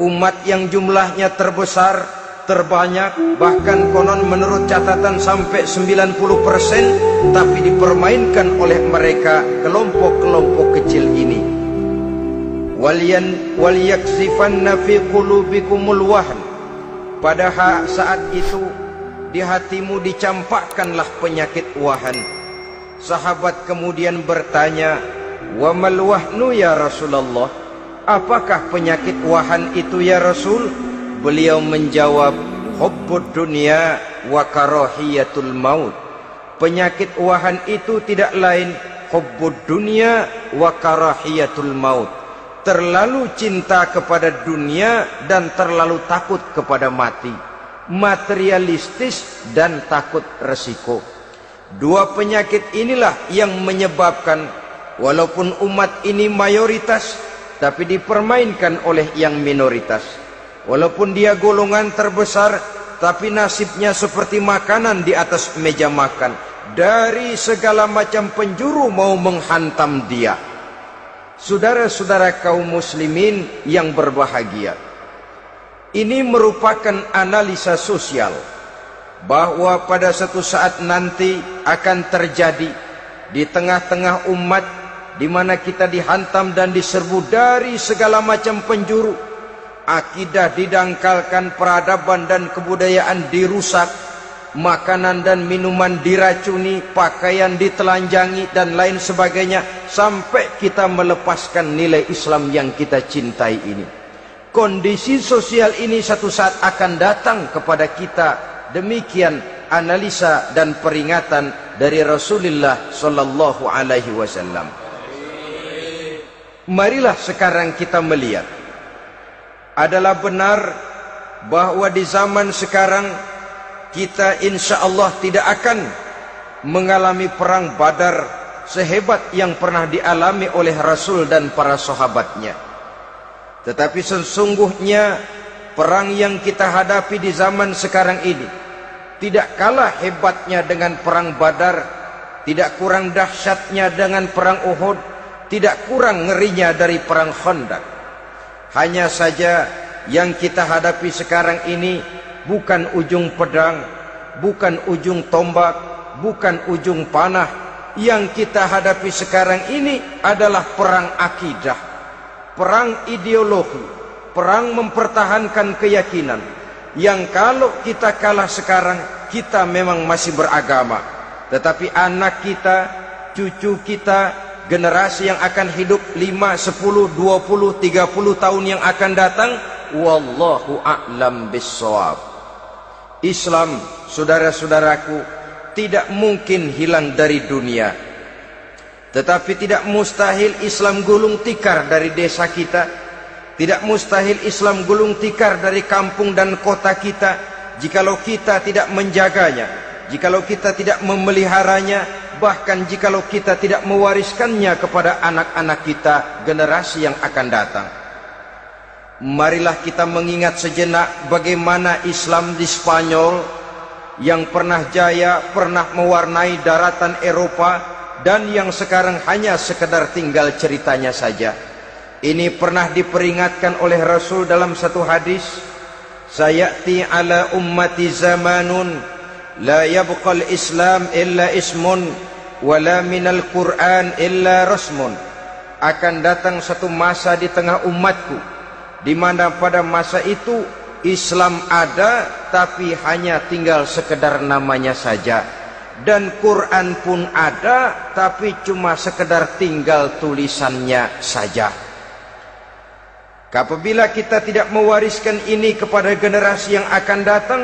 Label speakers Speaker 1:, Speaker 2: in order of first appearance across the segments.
Speaker 1: Umat yang jumlahnya terbesar, terbanyak, bahkan konon menurut catatan sampai 90%, tapi dipermainkan oleh mereka kelompok-kelompok kecil ini. Walyaksifanna fi qulubikumul wahn. Pada saat itu di hatimu dicampakkanlah penyakit wahan. Sahabat kemudian bertanya, "Wa mal wahnu ya Rasulullah?" Apakah penyakit wahan itu ya Rasul? Beliau menjawab, hubbud dunya wa karahiyatul maut. Penyakit wahan itu tidak lain hubbud dunya wa karahiyatul maut. Terlalu cinta kepada dunia dan terlalu takut kepada mati. Materialistis dan takut resiko. Dua penyakit inilah yang menyebabkan walaupun umat ini mayoritas, tapi dipermainkan oleh yang minoritas. Walaupun dia golongan terbesar, tapi nasibnya seperti makanan di atas meja makan. Dari segala macam penjuru mau menghantam dia. Saudara-saudara kaum muslimin yang berbahagia, ini merupakan analisa sosial bahwa pada suatu saat nanti akan terjadi di tengah-tengah umat di mana kita dihantam dan diserbu dari segala macam penjuru. Akidah didangkalkan, peradaban dan kebudayaan dirusak, makanan dan minuman diracuni, pakaian ditelanjangi dan lain sebagainya, sampai kita melepaskan nilai Islam yang kita cintai ini. Kondisi sosial ini satu saat akan datang kepada kita. Demikian analisa dan peringatan dari Rasulullah sallallahu alaihi wasallam. Marilah sekarang kita melihat, adalah benar bahwa di zaman sekarang kita insya Allah tidak akan mengalami perang Badar sehebat yang pernah dialami oleh Rasul dan para sahabatnya. Tetapi sesungguhnya perang yang kita hadapi di zaman sekarang ini tidak kalah hebatnya dengan perang Badar, tidak kurang dahsyatnya dengan perang Uhud, tidak kurang ngerinya dari perang Khandaq. Hanya saja yang kita hadapi sekarang ini bukan ujung pedang, bukan ujung tombak, bukan ujung panah. Yang kita hadapi sekarang ini adalah perang akidah, perang ideologi, perang mempertahankan keyakinan. Yang kalau kita kalah sekarang, kita memang masih beragama, tetapi anak kita, cucu kita, generasi yang akan hidup 5, 10, 20, 30 tahun yang akan datang, wallahu a'lam bissawab. Islam, saudara-saudaraku, tidak mungkin hilang dari dunia. Tetapi tidak mustahil Islam gulung tikar dari desa kita. Tidak mustahil Islam gulung tikar dari kampung dan kota kita, jikalau kita tidak menjaganya, jikalau kita tidak memeliharanya, bahkan jikalau kita tidak mewariskannya kepada anak-anak kita, generasi yang akan datang. Marilah kita mengingat sejenak bagaimana Islam di Spanyol yang pernah jaya, pernah mewarnai daratan Eropa, dan yang sekarang hanya sekedar tinggal ceritanya saja. Ini pernah diperingatkan oleh Rasul dalam satu hadis, sayati ala ummati zamanun la yabqal Islam illa ismun wala minal Quran illa rasmun. Akan datang satu masa di tengah umatku di mana pada masa itu Islam ada tapi hanya tinggal sekedar namanya saja, dan Quran pun ada tapi cuma sekedar tinggal tulisannya saja. Apabila kita tidak mewariskan ini kepada generasi yang akan datang,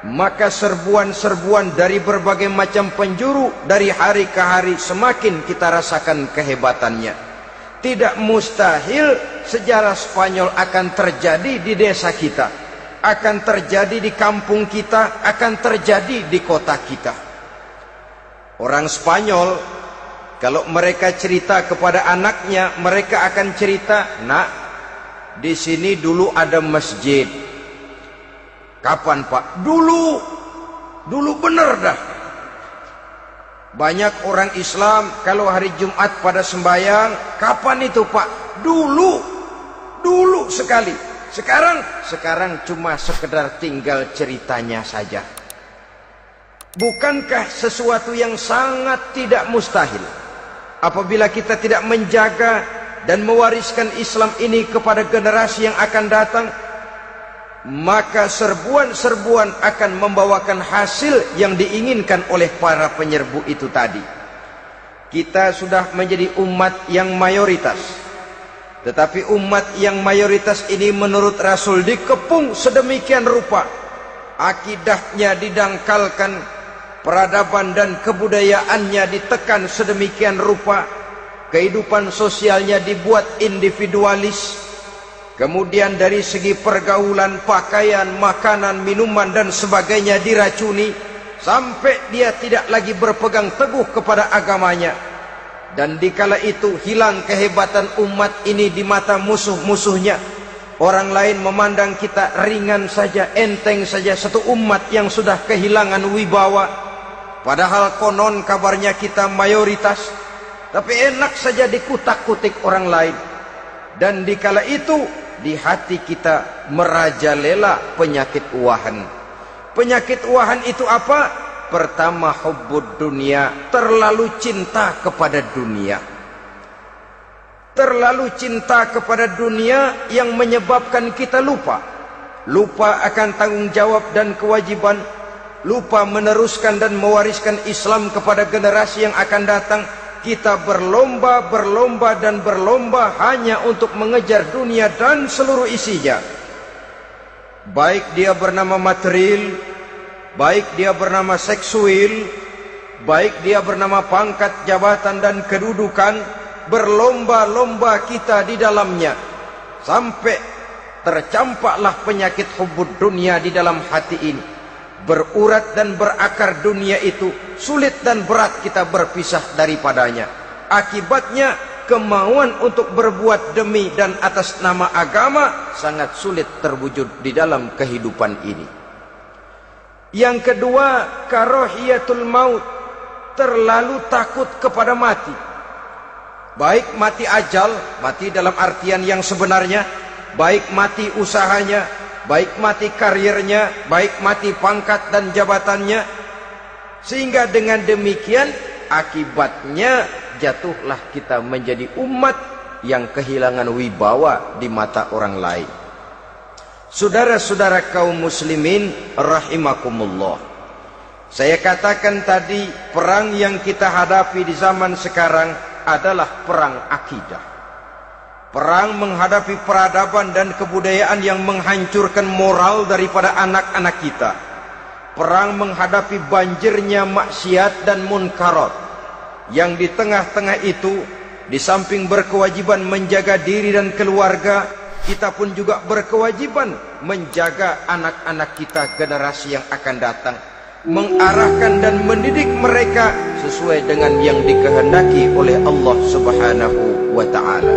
Speaker 1: maka serbuan-serbuan dari berbagai macam penjuru dari hari ke hari semakin kita rasakan kehebatannya. Tidak mustahil sejarah Spanyol akan terjadi di desa kita, akan terjadi di kampung kita, akan terjadi di kota kita. Orang Spanyol kalau mereka cerita kepada anaknya, mereka akan cerita, nak, di sini dulu ada masjid. Kapan Pak? Dulu bener dah. Banyak orang Islam kalau hari Jumat pada sembahyang, kapan itu Pak? Dulu sekali. Sekarang cuma sekedar tinggal ceritanya saja. Bukankah sesuatu yang sangat tidak mustahil apabila kita tidak menjaga dan mewariskan Islam ini kepada generasi yang akan datang, maka serbuan-serbuan akan membawakan hasil yang diinginkan oleh para penyerbu itu tadi. Kita sudah menjadi umat yang mayoritas, tetapi umat yang mayoritas ini menurut Rasul dikepung sedemikian rupa, akidahnya didangkalkan, peradaban dan kebudayaannya ditekan sedemikian rupa, kehidupan sosialnya dibuat individualis, kemudian dari segi pergaulan, pakaian, makanan, minuman dan sebagainya diracuni, sampai dia tidak lagi berpegang teguh kepada agamanya. Dan dikala itu hilang kehebatan umat ini di mata musuh-musuhnya. Orang lain memandang kita ringan saja, enteng saja, satu umat yang sudah kehilangan wibawa. Padahal konon kabarnya kita mayoritas, tapi enak saja dikutak-kutik orang lain. Dan dikala itu di hati kita merajalela penyakit uahan. Penyakit uahan itu apa? Pertama, hubbud dunia, terlalu cinta kepada dunia. Terlalu cinta kepada dunia yang menyebabkan kita lupa akan tanggung jawab dan kewajiban, lupa meneruskan dan mewariskan Islam kepada generasi yang akan datang. Kita berlomba hanya untuk mengejar dunia dan seluruh isinya. Baik dia bernama material, baik dia bernama seksual, baik dia bernama pangkat, jabatan dan kedudukan, berlomba-lomba kita di dalamnya. Sampai tercampaklah penyakit hubbud dunia di dalam hati ini. Berurat dan berakar dunia itu, sulit dan berat kita berpisah daripadanya. Akibatnya kemauan untuk berbuat demi dan atas nama agama sangat sulit terwujud di dalam kehidupan ini. Yang kedua, karahiyatul maut, terlalu takut kepada mati. Baik mati ajal, mati dalam artian yang sebenarnya, baik mati usahanya, baik mati karirnya, baik mati pangkat dan jabatannya. Sehingga dengan demikian akibatnya jatuhlah kita menjadi umat yang kehilangan wibawa di mata orang lain. Saudara-saudara kaum muslimin rahimakumullah, saya katakan tadi, perang yang kita hadapi di zaman sekarang adalah perang akidah. Perang menghadapi peradaban dan kebudayaan yang menghancurkan moral daripada anak-anak kita. Perang menghadapi banjirnya maksiat dan munkarat, yang di tengah-tengah itu, di samping berkewajiban menjaga diri dan keluarga, kita pun juga berkewajiban menjaga anak-anak kita, generasi yang akan datang, mengarahkan dan mendidik mereka sesuai dengan yang dikehendaki oleh Allah Subhanahu wa ta'ala.